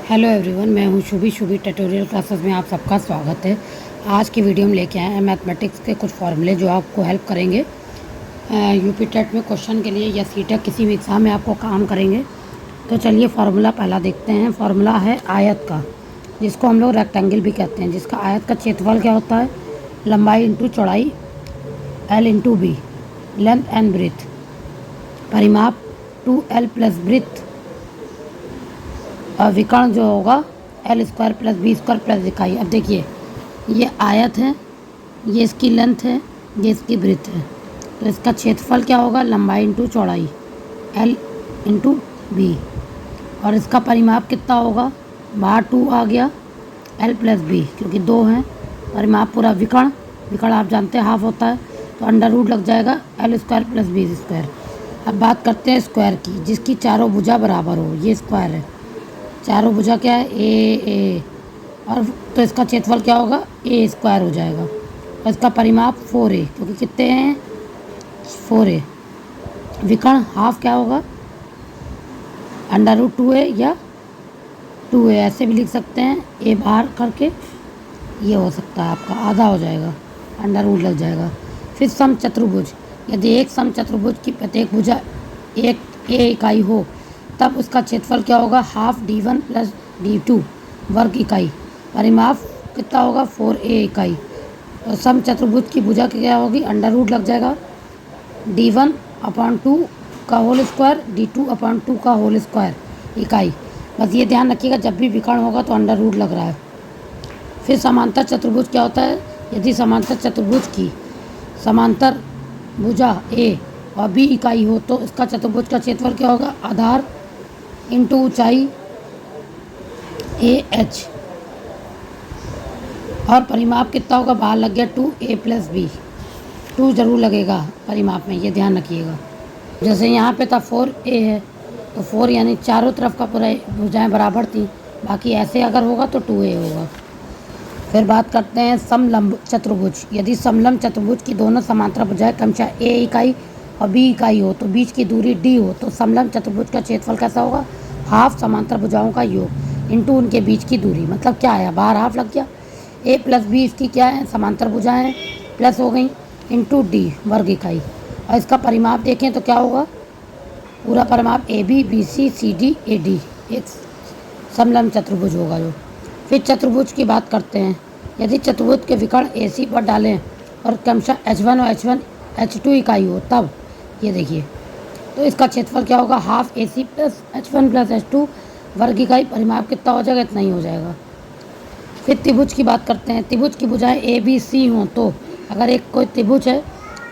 Hello everyone, मैं हूं Shubhi tutorial classes में आप सबका स्वागत है। आज की वीडियो में लेके आए हैं मैथमेटिक्स के कुछ फॉर्मूले जो आपको हेल्प करेंगे यूपी टेट में क्वेश्चन के लिए या सीटेट किसी भी एग्ज़ाम में आपको काम करेंगे। तो चलिए फार्मूला पहला देखते हैं। फार्मूला है आयत का, जिसको हम लोग रेक्टेंगल भी कहते हैं, जिसका आयत का क्षेत्रफल क्या होता है, लंबाई इंटू चौड़ाई L into B, length and breadth, परिमाप 2l प्लस ब्रेथ, और विकर्ण जो होगा L square plus B square plus इकाई। अब देखिए, ये आयत है, ये इसकी लेंथ है, ये इसकी ब्रेथ है। तो इसका क्षेत्रफल क्या होगा, लंबाई इंटू चौड़ाई एल इंटू बी, और इसका परिमाप कितना होगा, बाहर 2 आ गया, एल प्लस बी क्योंकि 2 हैं, परिमाप पूरा विकर्ण आप जानते हैं हाफ होता है, तो अंडर रूट लग जाएगा L square plus B square. अब बात करते हैं स्क्वायर की, जिसकी चारों भुजा बराबर हो। ये स्क्वायर है, चारों भुजा क्या है, ए, और तो इसका क्षेत्रफल क्या होगा, ए स्क्वायर हो जाएगा, और इसका परिमाप 4a क्योंकि कितने हैं, 4a। विकर्ण हाफ क्या होगा, अंडर रूट 2a या 2a, ऐसे भी लिख सकते हैं, ए बाहर करके ये हो सकता है आपका आधा हो जाएगा, अंडर रूट लग जाएगा। फिर सम चतुर्भुज, यदि एक सम चतुर्भुज की प्रत्येक भुजा एक ए इकाई हो, तब उसका क्षेत्रफल क्या होगा, हाफ d1 प्लस d2 वर्ग इकाई, परिमाप कितना होगा, 4a इकाई। तो सम चतुर्भुज की भुजा क्या होगी, अंडर रूट लग जाएगा d1/2 का होल स्क्वायर, d2/2 का होल स्क्वायर इकाई। बस ये ध्यान रखिएगा, जब भी विकर्ण होगा तो अंडर रूट लग रहा है। फिर समांतर चतुर्भुज क्या होता है, यदि समांतर चतुर्भुज की समांतर भुजा ए और बी इकाई हो, तो इसका चतुर्भुज का क्षेत्रफल क्या होगा, आधार इंटू ऊंचाई ए एच, और परिमाप कितना होगा, बाहर लग गया 2a प्लस बी, 2 जरूर लगेगा परिमाप में, ये ध्यान रखिएगा। जैसे यहाँ पे था 4a है, तो 4 यानी चारों तरफ का पूरा भुजाएं बराबर थी, बाकी ऐसे अगर होगा तो 2a होगा। फिर बात करते हैं समलंब चतुर्भुज, यदि समलंब चतुर्भुज की दोनों समांतर भुजाएं क्रमशः a इकाई और b इकाई हो, तो बीच की दूरी d हो, तो समलंब चतुर्भुज का क्षेत्रफल कैसा होगा, हाफ समांतर भुजाओं का योग इंटू उनके बीच की दूरी। मतलब क्या आया, बाहर हाफ लग गया, a प्लस बी इसकी क्या है, समांतर भुजाएं प्लस हो गई, इंटू d वर्ग इकाई, और इसका परिमाप देखें तो क्या होगा, पूरा परिमाप A B B C C D A D, एक समलंब चतुर्भुज होगा जो। फिर चतुर्भुज की बात करते हैं, यदि चतुर्भुज के विकर्ण ए सी पर डालें और क्रमशः h1 और h2 इकाई हो, तब ये देखिए, तो इसका क्षेत्रफल क्या होगा, half A C plus h1 plus h2 वर्ग इकाई, परिमाप कितना हो जाएगा, इतना ही हो जाएगा। फिर त्रिभुज की बात करते हैं, त्रिभुज की भुजाएं ए बी सी हों, तो अगर एक कोई त्रिभुज है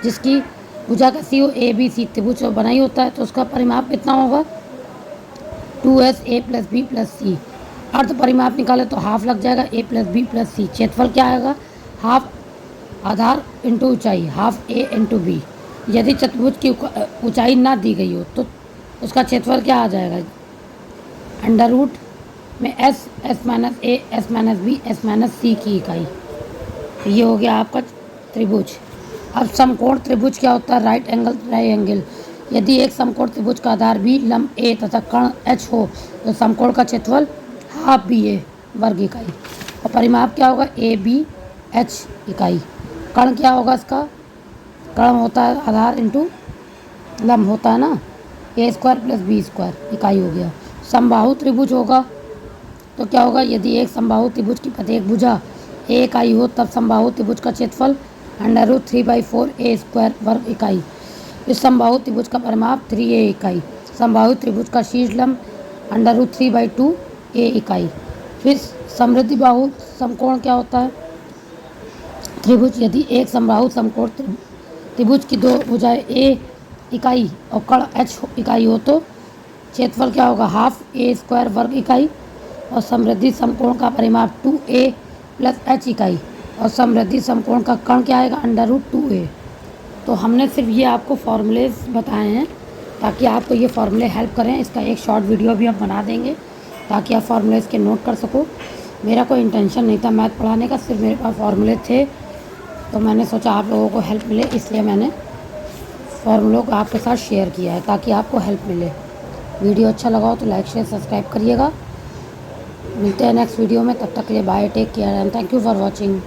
जिसकी भुजा का सी हो, ए बी सी त्रिभुज बना ही होता है, तो उसका परिमाप कितना होगा, 2sa प्लस बी प्लस सी। अर्ध परिमाप निकाले तो हाफ लग जाएगा a प्लस बी प्लस सी। क्षेत्रफल क्या आएगा, हाफ आधार इंटू ऊंचाई, हाफ a इंटू बी। यदि चतुर्भुज की ऊंचाई ना दी गई हो, तो उसका क्षेत्रफल क्या आ जाएगा, अंडर रूट में s minus a s minus b s minus C की इकाई। ये हो गया आपका त्रिभुज। अब समकोण त्रिभुज क्या होता है, राइट एंगल ट्रायंगल, यदि एक समकोण त्रिभुज का आधार बी, लंब ए तथा कर्ण एच हो, तो समकोण का क्षेत्रफल हाफ बी ए वर्ग इकाई, और परिमाप क्या होगा, ए बी एच इकाई। कर्ण क्या होगा, इसका कर्ण होता है आधार इंटू लंब होता है ना, ए स्क्वायर प्लस बी स्क्वायर इकाई हो गया। समबाहु त्रिभुज होगा तो क्या होगा, यदि एक समबाहु त्रिभुज की प्रत्येक भुजा ए इकाई हो, तब समबाहु त्रिभुज का क्षेत्रफल अंडर रूट 3/4 ए स्क्वायर वर्ग इकाई। इस समबाहु त्रिभुज का परिमाप 3a इकाई। समबाहु त्रिभुज का शीर्ष लंब अंडर रूट 3/2 a इकाई। फिर समृद्धि बाहु समकोण क्या होता है, त्रिभुज, यदि एक समबाहु समकोण त्रिभुज की दो भुजाएं a इकाई और कर्ण h इकाई हो, तो क्षेत्रफल क्या होगा, हाफ a स्क्वायर वर्ग इकाई, और समृद्धि समकोण का परिमाप 2a प्लस h इकाई, और समृद्धि समकोण का कर्ण क्या आएगा, अंडर रूट 2a। तो हमने सिर्फ ये आपको फॉर्मूलेज बताए हैं ताकि आपको ये फार्मूले हेल्प करें। इसका एक शॉर्ट वीडियो भी हम बना देंगे ताकि आप फार्मूलेज के नोट कर सको। मेरा कोई इंटेंशन नहीं था मैथ पढ़ाने का, सिर्फ मेरे पास फार्मूले थे, तो मैंने सोचा आप लोगों को हेल्प मिले, इसलिए मैंने फार्मूलों को आपके साथ शेयर किया है ताकि आपको हेल्प मिले। वीडियो अच्छा लगा हो तो लाइक शेयर सब्सक्राइब करिएगा। मिलते हैं नेक्स्ट वीडियो में, तब तक के लिए bye, take care and thank you for watching.